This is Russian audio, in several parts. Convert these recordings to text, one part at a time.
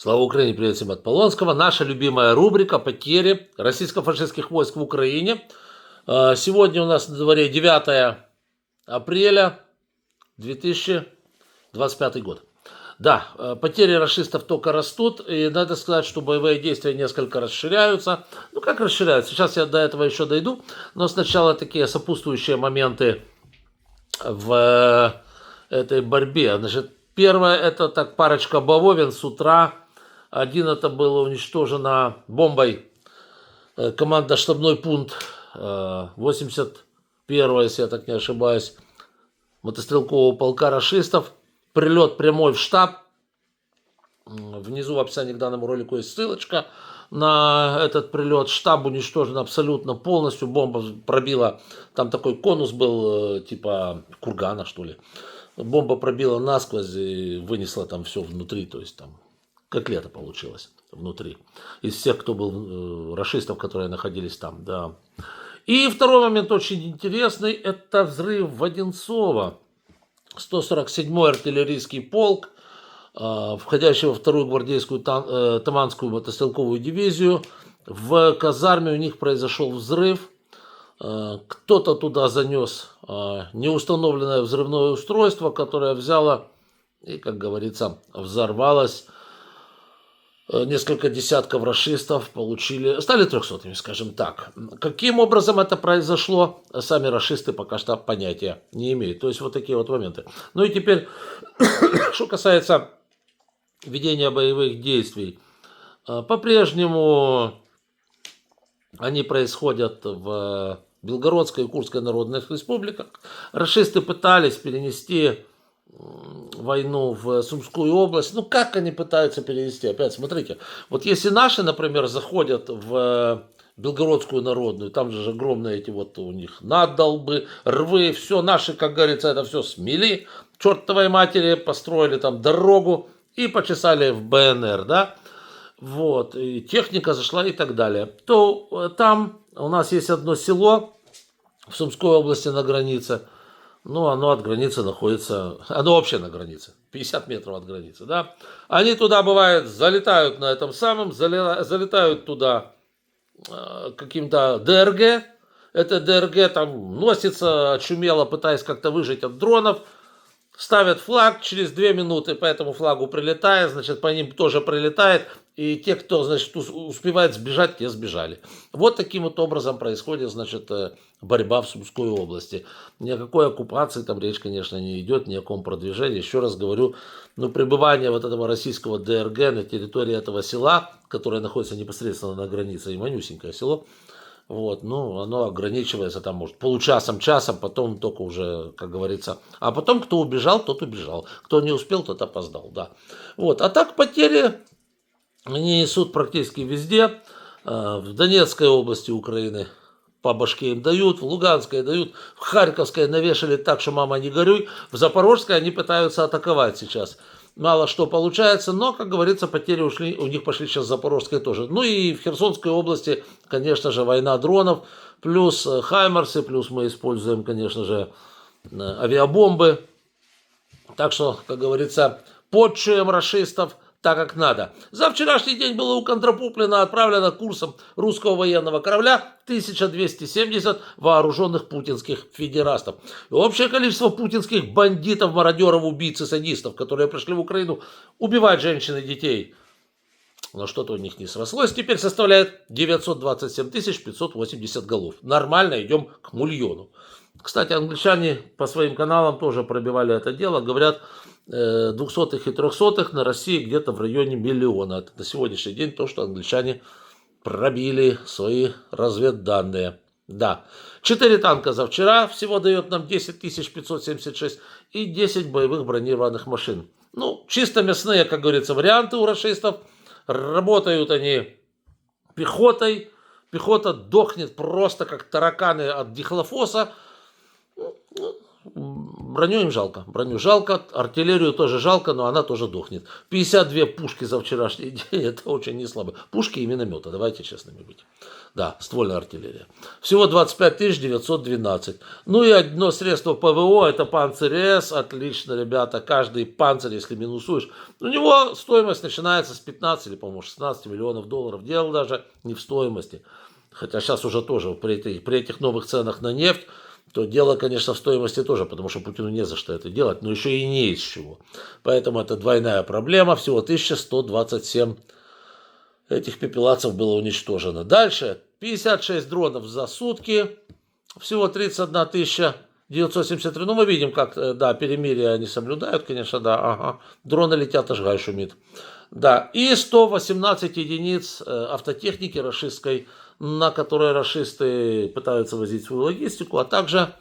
Слава Украине, привет всем от Полонского. Наша любимая рубрика «Потери российско-фашистских войск в Украине». Сегодня у нас на дворе 9 апреля 2025 год. Да, потери рашистов только растут, и надо сказать, что боевые действия несколько расширяются. Ну, как расширяются? Сейчас я до этого еще дойду, но сначала такие сопутствующие моменты в этой борьбе. Значит, первое, это так парочка бавовен с утра. Один это было уничтожено бомбой командно-штабной пункт 81-го, если я так не ошибаюсь, мотострелкового полка рашистов. Прилет прямой в штаб. Внизу в описании к данному ролику есть ссылочка на этот прилет. Штаб уничтожен абсолютно полностью. Бомба пробила, там такой конус был, типа кургана, что ли. Бомба пробила насквозь и вынесла там все внутри, то есть там как лето получилось внутри. Из всех, кто был, рашистов, которые находились там, да. И второй момент очень интересный, это взрыв в Одинцово. 147-й артиллерийский полк, входящий во вторую гвардейскую Таманскую мотострелковую дивизию. В казарме у них произошел взрыв. Кто-то туда занес неустановленное взрывное устройство, которое взяло и, как говорится, взорвалось. Несколько десятков рашистов стали 300-ми, скажем так. Каким образом это произошло, сами рашисты пока что понятия не имеют. То есть вот такие вот моменты. Ну и теперь, что касается ведения боевых действий. По-прежнему они происходят в Белгородской и Курской народных республиках. Рашисты пытались перенести войну в Сумскую область. Ну, как они пытаются перенести? Опять, смотрите, вот если наши, например, заходят в Белгородскую народную, там же огромные эти вот у них надолбы, рвы, все, наши, как говорится, это все смели, чертовой матери, построили там дорогу и почесали в БНР, да, вот, и техника зашла и так далее, то там у нас есть одно село в Сумской области на границе. Ну, оно от границы находится, оно вообще на границе, 50 метров от границы, да. Они туда, бывает, залетают на этом самом, залетают туда каким-то ДРГ. Это ДРГ там носится, очумело, пытаясь как-то выжить от дронов. Ставят флаг, через 2 минуты по этому флагу прилетает, значит, по ним тоже прилетает. И те, кто, значит, успевает сбежать, те сбежали. Вот таким вот образом происходит, значит, борьба в Сумской области. Ни о какой оккупации там речь, конечно, не идет, ни о каком продвижении. Еще раз говорю, ну, пребывание вот этого российского ДРГ на территории этого села, которое находится непосредственно на границе, и манюсенькое село, вот, ну, оно ограничивается там, может, получасом-часом, потом только уже, как говорится. А потом, кто убежал, тот убежал. Кто не успел, тот опоздал, да. Вот, а так потери они несут практически везде. В Донецкой области Украины по башке им дают, в Луганской дают, в Харьковской навешали так, что мама не горюй. В Запорожской они пытаются атаковать сейчас. Мало что получается, но, как говорится, потери ушли, у них пошли сейчас в Запорожской тоже. Ну и в Херсонской области, конечно же, война дронов, плюс хаймарсы, плюс мы используем, конечно же, авиабомбы. Так что, как говорится, подчуем рашистов так, как надо. За вчерашний день было у Контрапуплина отправлено курсом русского военного корабля 1270 вооруженных путинских федерастов. И общее количество путинских бандитов, мародеров, убийц и садистов, которые пришли в Украину убивать женщин и детей, но что-то у них не срослось, теперь составляет 927 580 голов. Нормально, идем к мульону. Кстати, англичане по своим каналам тоже пробивали это дело. Говорят, 200-х и 300-х на России где-то в районе 1 миллиона. Это на сегодняшний день то, что англичане пробили свои разведданные. Да, 4 танка за вчера всего дает нам 10 576 и 10 боевых бронированных машин. Ну, чисто мясные, как говорится, варианты у рашистов. Работают они пехотой. Пехота дохнет просто как тараканы от дихлофоса. броню им жалко. Броню жалко, артиллерию тоже жалко, но она тоже дохнет. 52 пушки за вчерашний день, это очень не слабо. Пушки и минометы, давайте честными быть. Да, ствольная артиллерия. Всего 25 912. Ну и одно средство ПВО, это Панцирь-С. Отлично, ребята. Каждый Панцирь, если минусуешь, у него стоимость начинается с 15 или, по-моему, 16 миллионов долларов. Дело даже не в стоимости. Хотя сейчас уже тоже при этих новых ценах на нефть, то дело, конечно, в стоимости тоже, потому что Путину не за что это делать, но еще и не из чего. Поэтому это двойная проблема. Всего 1127 этих пепелацев было уничтожено. Дальше 56 дронов за сутки, всего 31 973. Ну, мы видим, как, да, перемирие они соблюдают, конечно, да, ага. Дроны летят, аж гай шумит. Да, и 118 единиц автотехники рашистской, на которой рашисты пытаются возить свою логистику, а также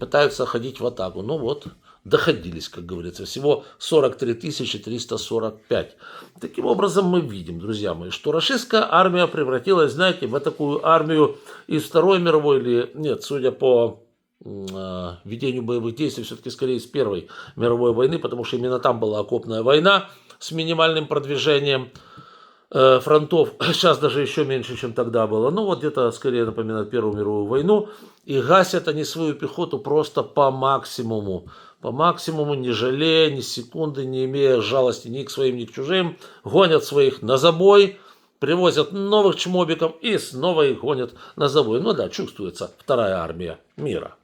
пытаются ходить в атаку. Ну вот, доходились, как говорится. Всего 43 345. Таким образом, мы видим, друзья мои, что рашистская армия превратилась, знаете, в такую армию из Второй мировой, или нет, судя по ведению боевых действий, все-таки скорее из Первой мировой войны, потому что именно там была окопная война с минимальным продвижением фронтов. Сейчас даже еще меньше, чем тогда было. Ну вот где-то скорее напоминает Первую мировую войну. И гасят они свою пехоту просто по максимуму. По максимуму, не жалея ни секунды, не имея жалости ни к своим, ни к чужим. Гонят своих на забой, привозят новых чмобиков и снова их гонят на забой. Ну да, чувствуется вторая армия мира.